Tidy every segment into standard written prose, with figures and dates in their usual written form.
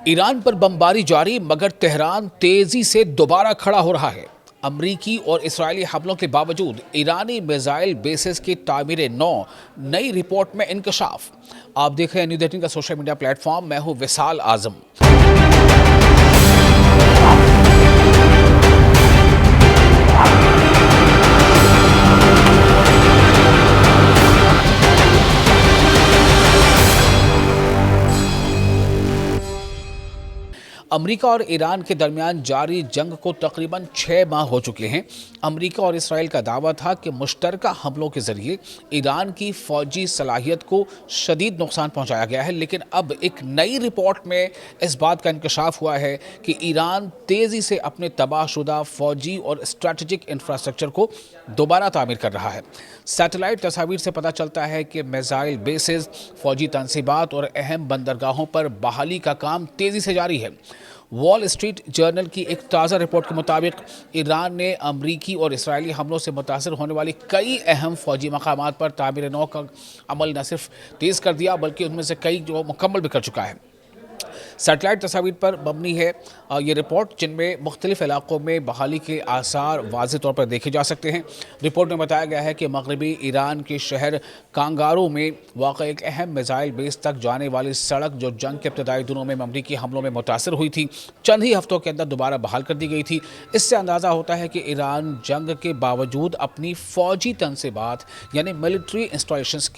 ایران پر بمباری جاری مگر تہران تیزی سے دوبارہ کھڑا ہو رہا ہے۔ امریکی اور اسرائیلی حملوں کے باوجود ایرانی میزائل بیسز کی تعمیر نو، نئی رپورٹ میں انکشاف۔ آپ دیکھ رہے ہیں نیوز 18 کا سوشل میڈیا پلیٹ فارم، میں ہوں وصال اعظم۔ امریکہ اور ایران کے درمیان جاری جنگ کو تقریباً 6 ماہ ہو چکے ہیں۔ امریکہ اور اسرائیل کا دعویٰ تھا کہ مشترکہ حملوں کے ذریعے ایران کی فوجی صلاحیت کو شدید نقصان پہنچایا گیا ہے، لیکن اب ایک نئی رپورٹ میں اس بات کا انکشاف ہوا ہے کہ ایران تیزی سے اپنے تباہ شدہ فوجی اور اسٹریٹجک انفراسٹرکچر کو دوبارہ تعمیر کر رہا ہے۔ سیٹلائٹ تصاویر سے پتہ چلتا ہے کہ میزائل بیسز، فوجی تنصیبات اور اہم بندرگاہوں پر بحالی کا کام تیزی سے جاری ہے۔ وال اسٹریٹ جرنل کی ایک تازہ رپورٹ کے مطابق ایران نے امریکی اور اسرائیلی حملوں سے متاثر ہونے والی کئی اہم فوجی مقامات پر تعمیر نو کا عمل نہ صرف تیز کر دیا بلکہ ان میں سے کئی جو مکمل بھی کر چکا ہے۔ سیٹلائٹ تصاویر پر مبنی ہے یہ رپورٹ، جن میں مختلف علاقوں میں بحالی کے آثار واضح طور پر دیکھے جا سکتے ہیں۔ رپورٹ میں بتایا گیا ہے کہ مغربی ایران کے شہر کانگارو میں واقع ایک اہم میزائل بیس تک جانے والی سڑک، جو جنگ کے ابتدائی دنوں میں امریکی حملوں میں متاثر ہوئی تھی، چند ہی ہفتوں کے اندر دوبارہ بحال کر دی گئی تھی۔ اس سے اندازہ ہوتا ہے کہ ایران جنگ کے باوجود اپنی فوجی تنصیبات یعنی ملٹری انسٹالیشنز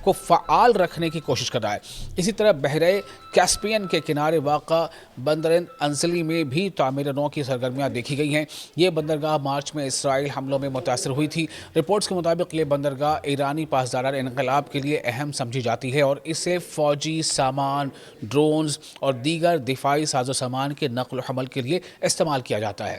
کو فعال رکھنے کی کوشش کر رہا ہے۔ اسی طرح بحیرہ کیسپیئن کے کنارے واقع بندر انزلی میں بھی تعمیر نو کی سرگرمیاں دیکھی گئی ہیں۔ یہ بندرگاہ مارچ میں اسرائیل حملوں میں متاثر ہوئی تھی۔ رپورٹس کے مطابق یہ بندرگاہ ایرانی پاسداران انقلاب کے لیے اہم سمجھی جاتی ہے اور اسے فوجی سامان، ڈرونز اور دیگر دفاعی ساز و سامان کے نقل و حمل کے لیے استعمال کیا جاتا ہے۔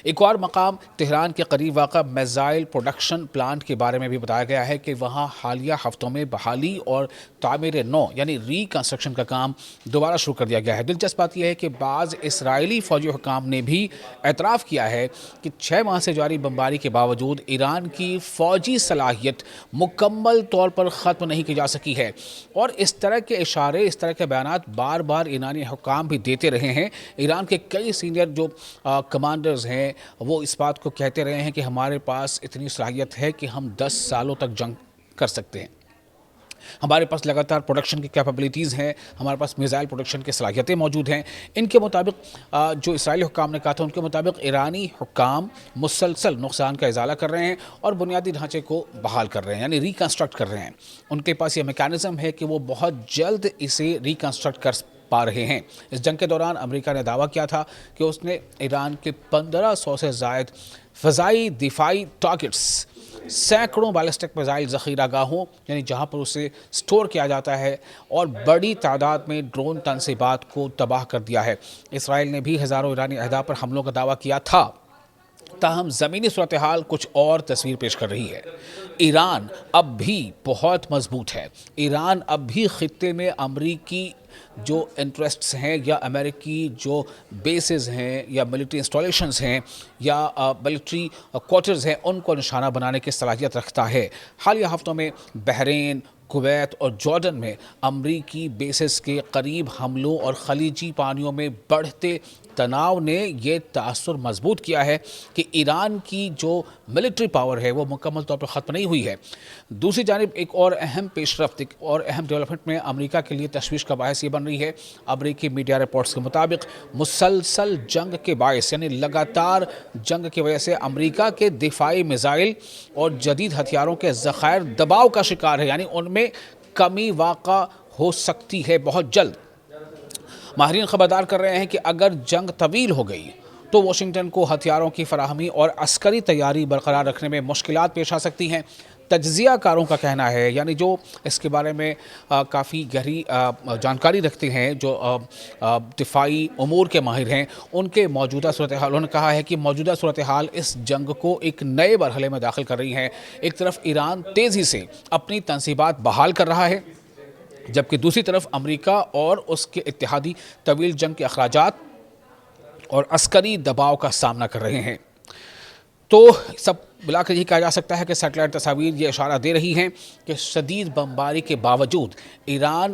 ایک اور مقام تہران کے قریب واقع میزائل پروڈکشن پلانٹ کے بارے میں بھی بتایا گیا ہے کہ وہاں حالیہ ہفتوں میں بحالی اور تعمیر نو یعنی ری کنسٹرکشن کا کام دوبارہ شروع کر دیا گیا ہے۔ دلچسپ بات یہ ہے کہ بعض اسرائیلی فوجی حکام نے بھی اعتراف کیا ہے کہ 6 ماہ سے جاری بمباری کے باوجود ایران کی فوجی صلاحیت مکمل طور پر ختم نہیں کی جا سکی ہے، اور اس طرح کے اشارے، اس طرح کے بیانات بار بار ایرانی حکام بھی دیتے رہے ہیں۔ ایران کے کئی سینئر جو کمانڈرز ہیں وہ اس بات کو کہتے رہے ہیں کہ ہمارے پاس اتنی صلاحیت ہے کہ ہم 10 سالوں تک جنگ کر سکتے ہیں، ہمارے پاس لگاتار پروڈکشن کی کیپیبلٹیز ہیں، ہمارے پاس میزائل پروڈکشن کی صلاحیتیں موجود ہیں۔ ان کے مطابق جو اسرائیلی حکام نے کہا تھا، ان کے مطابق ایرانی حکام مسلسل نقصان کا ازالہ کر رہے ہیں اور بنیادی ڈھانچے کو بحال کر رہے ہیں یعنی ریکنسٹرکٹ کر رہے ہیں۔ ان کے پاس یہ میکانزم ہے کہ وہ بہت جلد اسے ریکنسٹرکٹ کر پا رہے ہیں۔ اس جنگ کے دوران امریکہ نے دعویٰ کیا تھا کہ اس نے ایران کے 1500 سے زائد فضائی دفاعی ٹارگٹس، سینکڑوں بیلسٹک میزائل ذخیرہ گاہوں یعنی جہاں پر اسے سٹور کیا جاتا ہے، اور بڑی تعداد میں ڈرون تنصیبات کو تباہ کر دیا ہے۔ اسرائیل نے بھی ہزاروں ایرانی اہداف پر حملوں کا دعویٰ کیا تھا، تاہم زمینی صورتحال کچھ اور تصویر پیش کر رہی ہے۔ ایران اب بھی بہت مضبوط ہے۔ ایران اب بھی خطے میں امریکی جو انٹرسٹس ہیں یا امریکی جو بیسز ہیں یا ملٹری انسٹالیشنز ہیں یا ملٹری کوارٹرز ہیں، ان کو نشانہ بنانے کی صلاحیت رکھتا ہے۔ حالیہ ہفتوں میں بحرین، کویت اور جارڈن میں امریکی بیسز کے قریب حملوں اور خلیجی پانیوں میں بڑھتے تناؤ نے یہ تاثر مضبوط کیا ہے کہ ایران کی جو ملٹری پاور ہے وہ مکمل طور پر ختم نہیں ہوئی ہے۔ دوسری جانب ایک اور اہم پیش رفت، ایک اور اہم ڈیولپمنٹ میں امریکہ کے لیے تشویش کا باعث یہ بن رہی ہے۔ امریکی میڈیا رپورٹس کے مطابق مسلسل جنگ کے باعث یعنی لگاتار جنگ کی وجہ سے امریکہ کے دفاعی میزائل اور جدید ہتھیاروں کے ذخائر دباؤ کا شکار ہے، یعنی ان میں کمی واقع ہو سکتی ہے بہت جلد۔ ماہرین خبردار کر رہے ہیں کہ اگر جنگ طویل ہو گئی تو واشنگٹن کو ہتھیاروں کی فراہمی اور عسکری تیاری برقرار رکھنے میں مشکلات پیش آ سکتی ہیں۔ تجزیہ کاروں کا کہنا ہے، یعنی جو اس کے بارے میں کافی گہری جانکاری رکھتے ہیں، جو دفاعی امور کے ماہر ہیں، ان کے موجودہ صورتحال، انہوں نے کہا ہے کہ موجودہ صورتحال اس جنگ کو ایک نئے مرحلے میں داخل کر رہی ہے۔ ایک طرف ایران تیزی سے اپنی تنصیبات بحال کر رہا ہے، جبکہ دوسری طرف امریکہ اور اس کے اتحادی طویل جنگ کے اخراجات اور عسکری دباؤ کا سامنا کر رہے ہیں۔ تو سب ملا کر یہ کہا جا سکتا ہے کہ سیٹلائٹ تصاویر یہ اشارہ دے رہی ہیں کہ شدید بمباری کے باوجود ایران